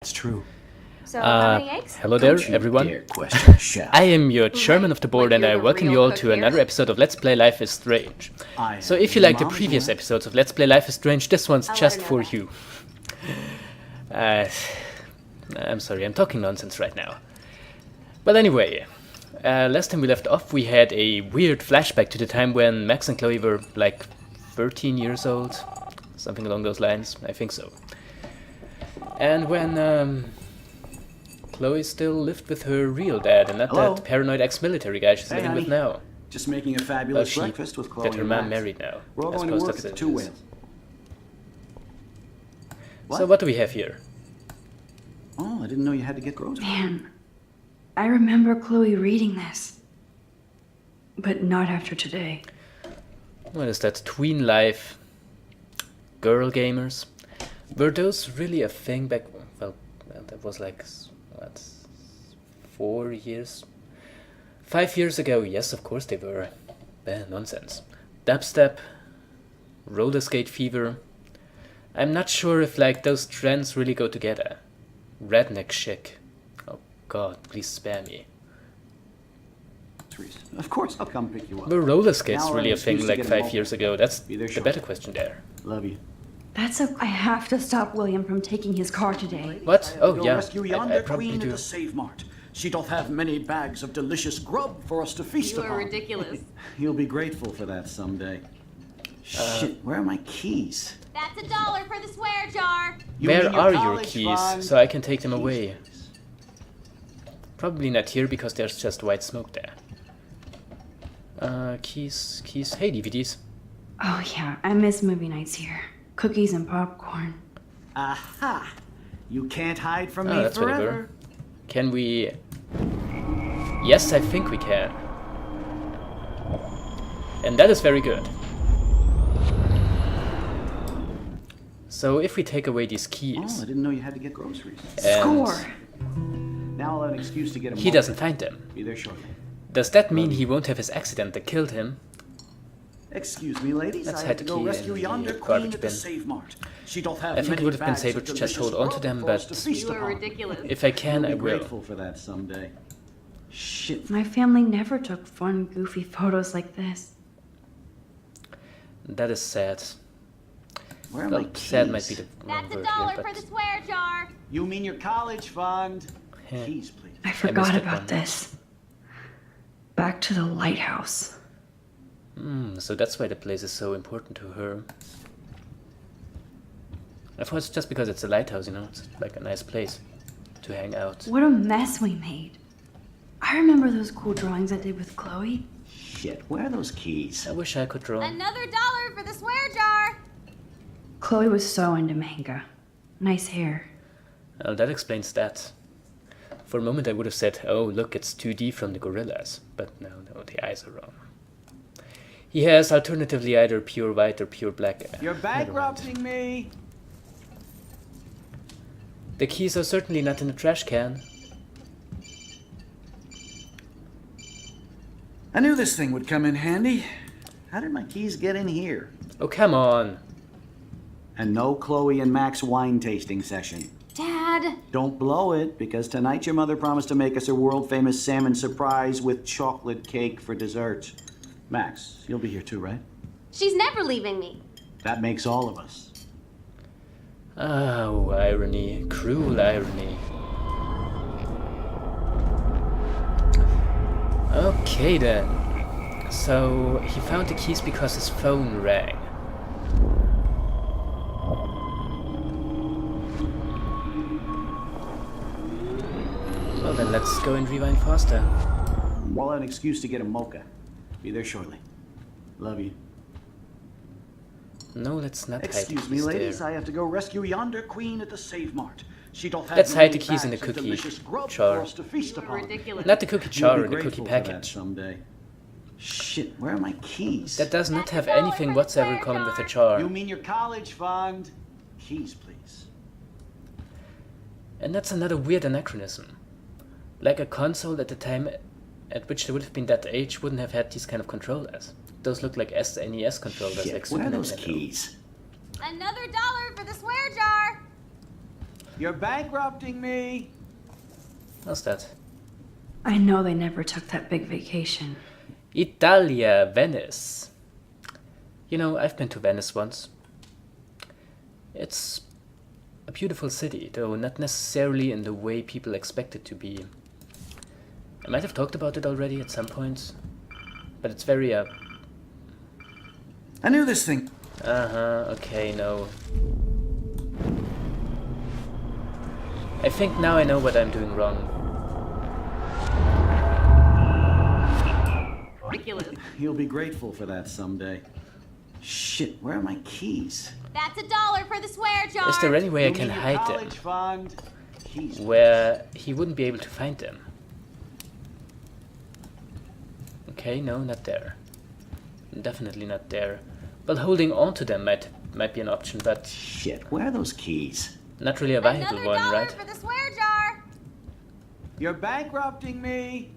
It's true. So, how many eggs? Hello there, Don't you everyone. dare question Chef. I am your chairman of the board, Like and I you're the welcome you real all cook to here. another episode of Let's Play Life is Strange. So if you like the previous episodes of Let's Play Life is Strange, this one's I'll let just her know for that. you. I'm sorry, I'm talking nonsense right now. Well, anyway, last time we left off, we had a weird flashback to the time when Max and Chloe were like 13 years old, something along those lines. I think so. And when Chloe still lived with her real dad, and not Hello? that paranoid ex-military guy she's Hey, living with honey. now. Just making a Well, fabulous she, breakfast with Chloe that her and mom Max. married now. We're all I going to suppose work that's at the it. Two Whales. So what do we have here? Oh, I didn't know you had to get groceries. Man, I remember Chloe reading this. But not after today. What is that? Tween life? Girl gamers? Were those really a thing back... Well, that was like... What? 4 years? 5 years ago, yes, of course they were. Nonsense. Dubstep, roller skate fever. I'm not sure if like those trends really go together. Redneck chic. Oh god, please spare me. Of course, I'll come pick you up. Were roller skates Now I really a have an thing excuse to like get 5 involved. years ago? That's Be there the shortly. better question there. Love you. That's okay. I have to stop William from taking his car today. What? Oh Go yeah, rescue I yonder probably queen do. at the Save Mart. She doth have many bags of delicious grub for us to feast You upon. are ridiculous. You'll be grateful for that someday. Shit, where are my keys? That's $1 for the swear jar. You Where mean are your college keys, fund? so I can take them Keys, away? please. Probably not here because there's just white smoke there. Keys. Hey, DVDs. Oh yeah, I miss movie nights here. Cookies and popcorn. Aha! You can't hide from Oh, me that's forever. whatever. Can we... Yes, I think we can. And that is very good. So if we take away these Oh, I keys, didn't know you had to get groceries. and Score! Now I'll have an excuse to get him he home. doesn't find them, Be there shortly. does that mean he won't have his accident that killed him? Excuse me, ladies. Let's I hide have to the go key rescue in yonder the queen garbage at the bin. Save Mart. She doth have I think it many would have been bags safer of to just delicious hold on to grub them, for us but to feast You are upon. ridiculous. If I can, You'll I be will. grateful for that someday. Shit. My family never took fun, goofy photos like this. That is sad. Where are my Well, keys? sad might be the wrong That's word $1 here, for the but... swear jar. You mean your college fund? Yeah. Keys, please. I forgot it about one. this. Back to the lighthouse. So that's why the place is so important to her. I thought it's just because it's a lighthouse, you know, it's like a nice place to hang out. What a mess we made. I remember those cool drawings I did with Chloe. Shit, where are those keys? I wish I could draw. Another $1 for the swear jar. Chloe was so into manga. Nice hair. Well, that explains that. For a moment I would have said, oh look, it's 2D from the gorillas. But no, the eyes are wrong. He has alternatively either pure white or pure black. You're Never mind. bankrupting me. The keys are certainly not in the trash can. I knew this thing would come in handy. How did my keys get in here? Oh, come on. And no Chloe and Max wine tasting session. Dad. Don't blow it, because tonight your mother promised to make us a world-famous salmon surprise with chocolate cake for dessert. Max, you'll be here too, right? She's never leaving me. That makes all of us. Oh, irony. Cruel irony. Okay then. So, he found the keys because his phone rang. Well then, let's go and rewind faster. Well, an excuse to get a mocha. Be there shortly. Love you. No, let's not hide the Excuse me, keys ladies. there. I have to go rescue yonder queen at the Save Mart. She doth have Let's many hide the keys in the bags of cookie delicious grub jar. for us to feast You are upon. ridiculous. Not the cookie You'll jar, be in the cookie grateful for that package. someday. Shit, where are my keys? That does not have That's $1 anything for the whatsoever in swear common with a jar. jar. You mean your college fund? Keys, please. And that's another weird anachronism. Like a console at the time at which they would have been that age wouldn't have had these kind of controllers. Those look like SNES controllers, like Shit, Super where are those Nintendo. keys? Another $1 for the swear jar. You're bankrupting me. What's that? I know they never took that big vacation. Italia, Venice. You know, I've been to Venice once. It's a beautiful city, though not necessarily in the way people expect it to be. I might have talked about it already at some point, but it's very, I knew this thing. okay, no. I think now I know what I'm doing wrong. Ridiculous. You'll be grateful for that someday. Shit, where are my keys? That's $1 for the swear jar. Is there any way I You can mean your hide college them fund? Keys. where he wouldn't be able to find them? Okay, no, not there. Definitely not there. Well, holding on to them might be an option, but Shit, where are those keys? not really a viable Another one, $1 right? for the swear jar. You're bankrupting me.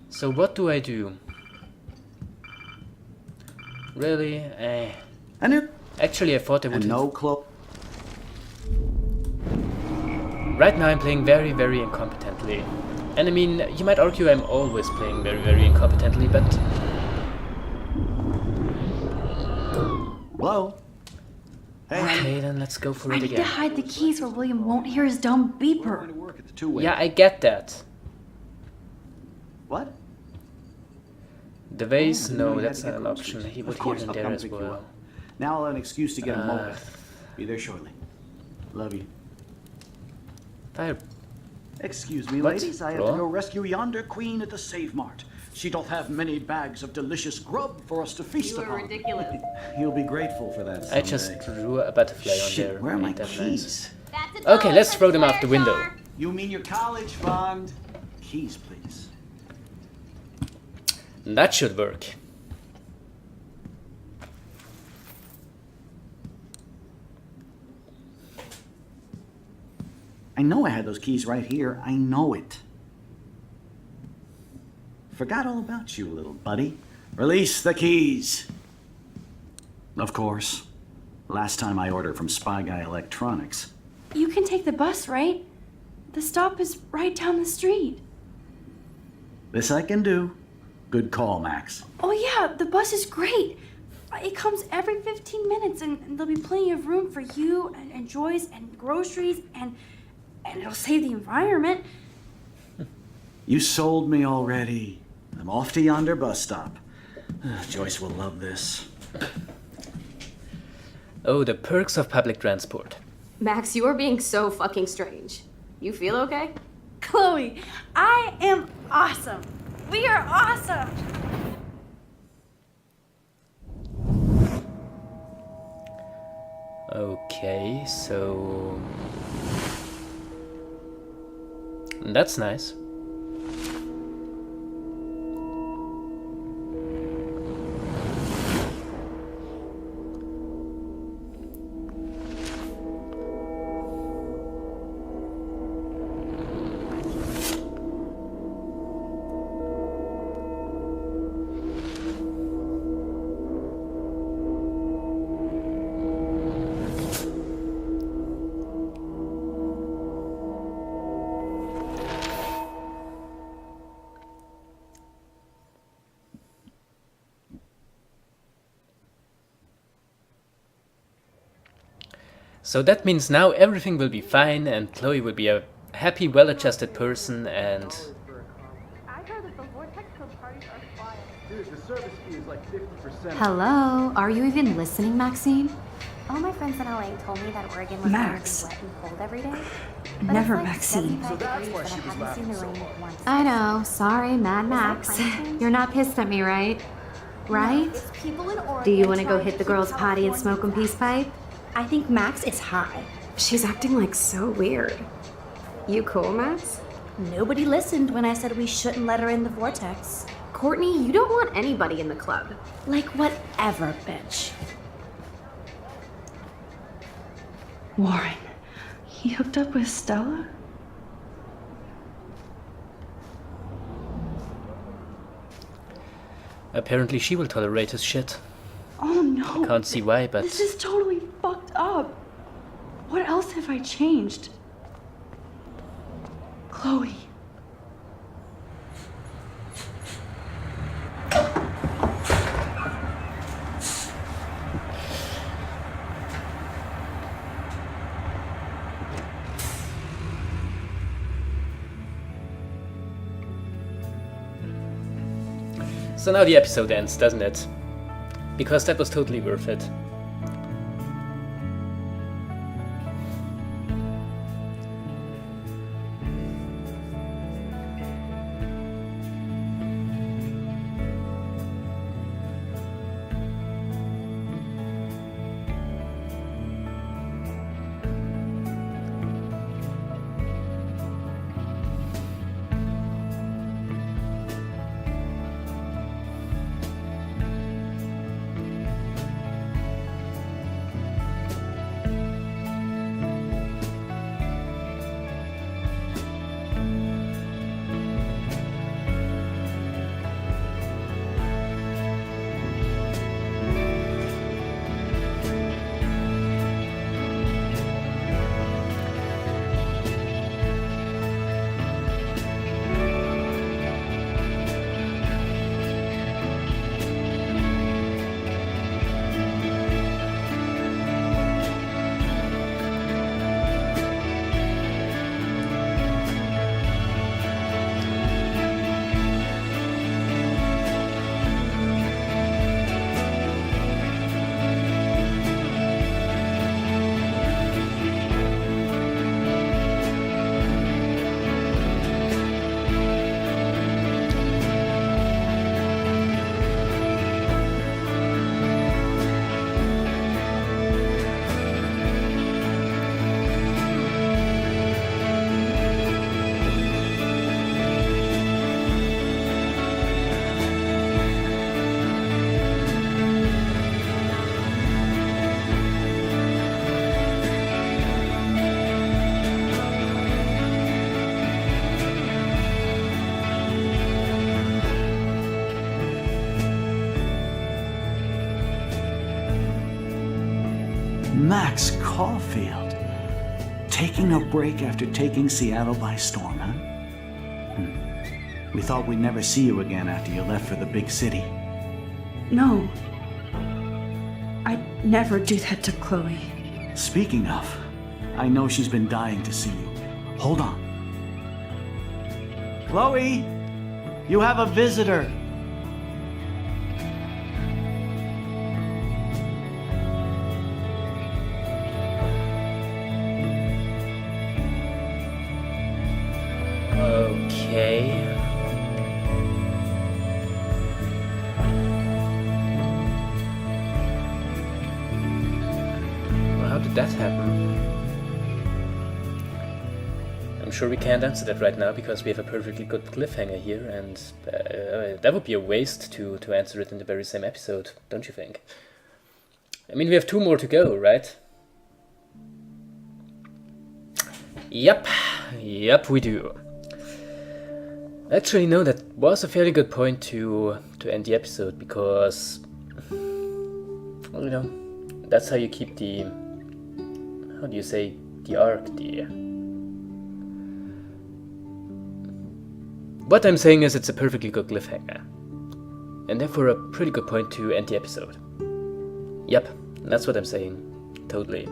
So what do I do? Really? I knew. Actually, I thought I would. And no clothes. Right now I'm playing very, very incompetently. And I mean, you might argue I'm always playing very, very incompetently, but... Hello? Hey, honey. Okay, then let's go for I it need to again. hide the keys where William won't hear his dumb We're going beeper. to work at the two-way. Yeah, I get that. What? The vase, Oh, I didn't know no, you had that's to not get an groceries. option. He Of would course hear in I'll there come as pick you well. up. Now I'll have an excuse to get a Uh, moped. Be there shortly. Love you. Fire. Excuse me, What? ladies. I have to Wrong? go rescue yonder queen at the Save Mart. She doth have many bags of delicious grub for us to feast You are upon. ridiculous. You'll be grateful for that someday. I just drew a butterfly on Shit, there. where are my Ain't that keys? nice? That's $1 Okay, let's for throw the them out swear the window. jar. You mean your college fund? Keys, please. That should work. I know I had those keys right here. I know it. Forgot all about you, little buddy. Release the keys. Of course. Last time I ordered from Spy Guy Electronics. You can take the bus, right? The stop is right down the street. This I can do. Good call, Max. Oh yeah, the bus is great. It comes every 15 minutes and there'll be plenty of room for you and Joyce and groceries and it'll save the environment. You sold me already. I'm off to yonder bus stop. Joyce will love this. Oh, the perks of public transport. Max, you are being so fucking strange. You feel okay? Chloe, I am awesome. We are awesome. Okay, so... That's nice. So that means now everything will be fine and Chloe will be a happy, well-adjusted person and... I heard that the Vortex Club parties are flying. Dude, the service fee is like 50%. Hello, are you even listening, Maxine? All my friends in LA told me that Oregon was Max. going to be wet and cold every day. But Never it's like Maxine. 75 So that's degrees why and she I was haven't laughing seen the so rain hard. once. I know, sorry, Mad Max. climate change? You're not pissed at me, right? Right? It's people in Oregon Do you want to go trying hit the keep girl's potty and smoke a California peace pipe? I think Max is high. She's acting like so weird. You cool, Max? down. Nobody listened when I said we shouldn't let her in the Vortex. Courtney, you don't want anybody in the club. Like, whatever, bitch. Warren, he hooked up with Stella? Apparently she will tolerate his shit. Oh no. Can't see why, but... This is totally fucked up. What else have I changed? Chloe. So now the episode ends, doesn't it? Because that was totally worth it. Max Caulfield. Taking a break after taking Seattle by storm, huh? We thought we'd never see you again after you left for the big city. No. I'd never do that to Chloe. Speaking of, I know she's been dying to see you. Hold on. Chloe, you have a visitor. Okay. Well, how did that happen? I'm sure we can't answer that right now because we have a perfectly good cliffhanger here, and that would be a waste to answer it in the very same episode, don't you think? I mean, we have 2 more to go, right? Yep, we do. Actually, no, that was a fairly good point to end the episode, because, well, you know, that's how you keep the, how do you say, the arc, What I'm saying is it's a perfectly good cliffhanger, and therefore a pretty good point to end the episode. Yep, that's what I'm saying, totally.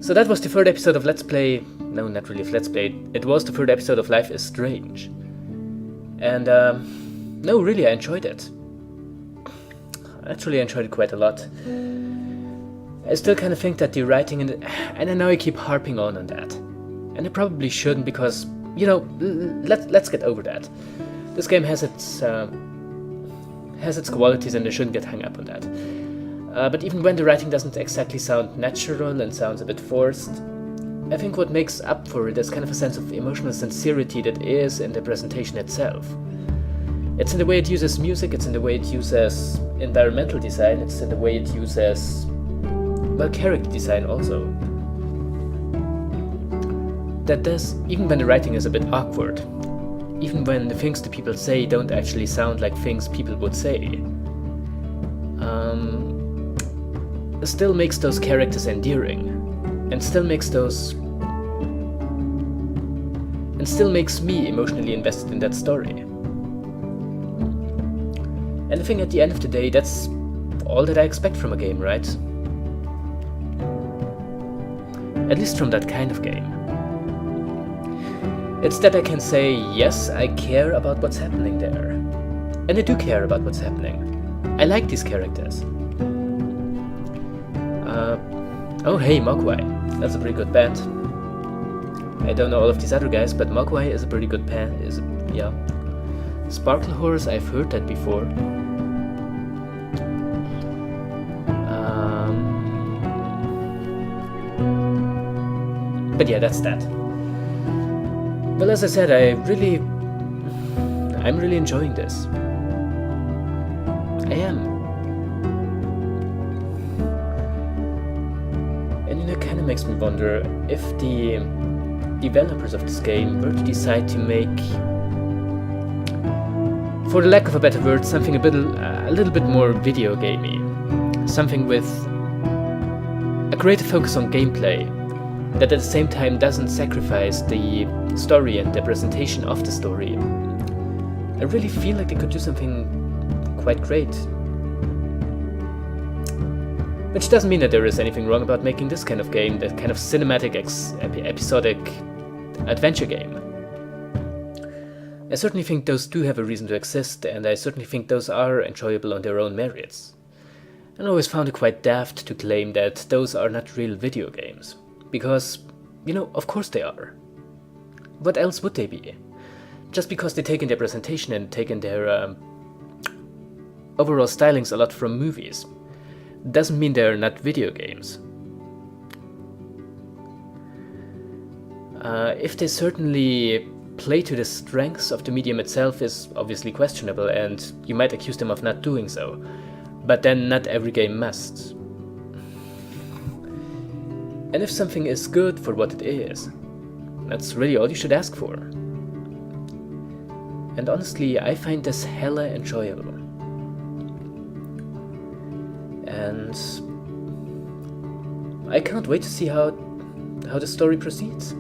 So that was the 3rd episode of Let's Play, no, not really of Let's Play, it was the 3rd episode of Life is Strange. And, no, really, I enjoyed it. Actually, I enjoyed it quite a lot. I still kind of think that the writing and I know I keep harping on that. And I probably shouldn't, because, you know, let's get over that. This game has its qualities, and I shouldn't get hung up on that. But even when the writing doesn't exactly sound natural and sounds a bit forced, I think what makes up for it is kind of a sense of emotional sincerity that is in the presentation itself. It's in the way it uses music, it's in the way it uses environmental design, it's in the way it uses, well, character design also. That does, even when the writing is a bit awkward, even when the things that people say don't actually sound like things people would say, still makes those characters endearing. and still makes me emotionally invested in that story. And I think at the end of the day, that's all that I expect from a game, right? At least from that kind of game. It's that I can say, yes, I care about what's happening there. And I do care about what's happening. I like these characters. Oh hey, Mogwai. That's a pretty good band. I don't know all of these other guys, but Mogwai is a pretty good band. Yeah. Sparkle Horse, I've heard that before. But yeah, that's that. Well, as I said, I'm really enjoying this. I am. And it kind of makes me wonder if the developers of this game were to decide to make, for the lack of a better word, something a little bit more video gamey. Something with a greater focus on gameplay, that at the same time doesn't sacrifice the story and the presentation of the story. I really feel like they could do something quite great. Which doesn't mean that there is anything wrong about making this kind of game, that kind of cinematic, episodic adventure game. I certainly think those do have a reason to exist, and I certainly think those are enjoyable on their own merits. And I always found it quite daft to claim that those are not real video games. Because, you know, of course they are. What else would they be? Just because they take in their presentation and take in their overall stylings a lot from movies, doesn't mean they're not video games. If they certainly play to the strengths of the medium itself is obviously questionable, and you might accuse them of not doing so. But then not every game must. And if something is good for what it is, that's really all you should ask for. And honestly, I find this hella enjoyable. And I can't wait to see how the story proceeds.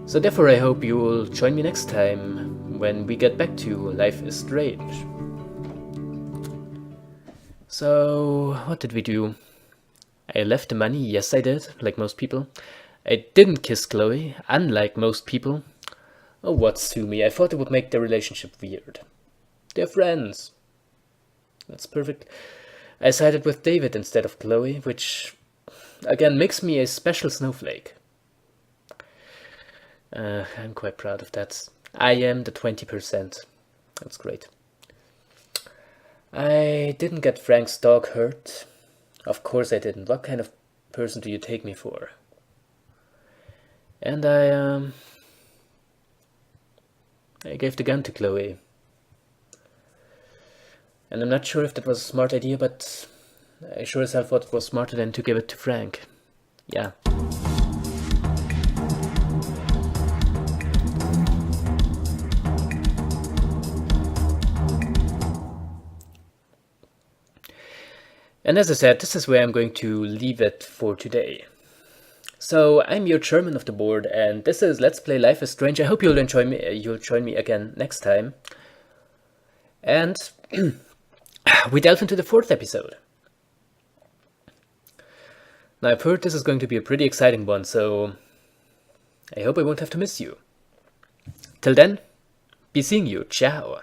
So therefore I hope you will join me next time when we get back to Life is Strange. So, what did we do? I left the money, yes I did, like most people. I didn't kiss Chloe, unlike most people. Oh, what, sue me, I thought it would make their relationship weird. They're friends. That's perfect. I sided with David instead of Chloe, which, again, makes me a special snowflake. I'm quite proud of that. I am the 20%. That's great. I didn't get Frank's dog hurt. Of course I didn't. What kind of person do you take me for? And I gave the gun to Chloe. And I'm not sure if that was a smart idea, but I sure as hell thought it was smarter than to give it to Frank. Yeah. And as I said, this is where I'm going to leave it for today. So I'm your chairman of the board, and this is Let's Play Life is Strange. I hope you'll join me again next time. And we delve into the 4th episode. Now I've heard this is going to be a pretty exciting one, so I hope I won't have to miss you. Till then, be seeing you. Ciao.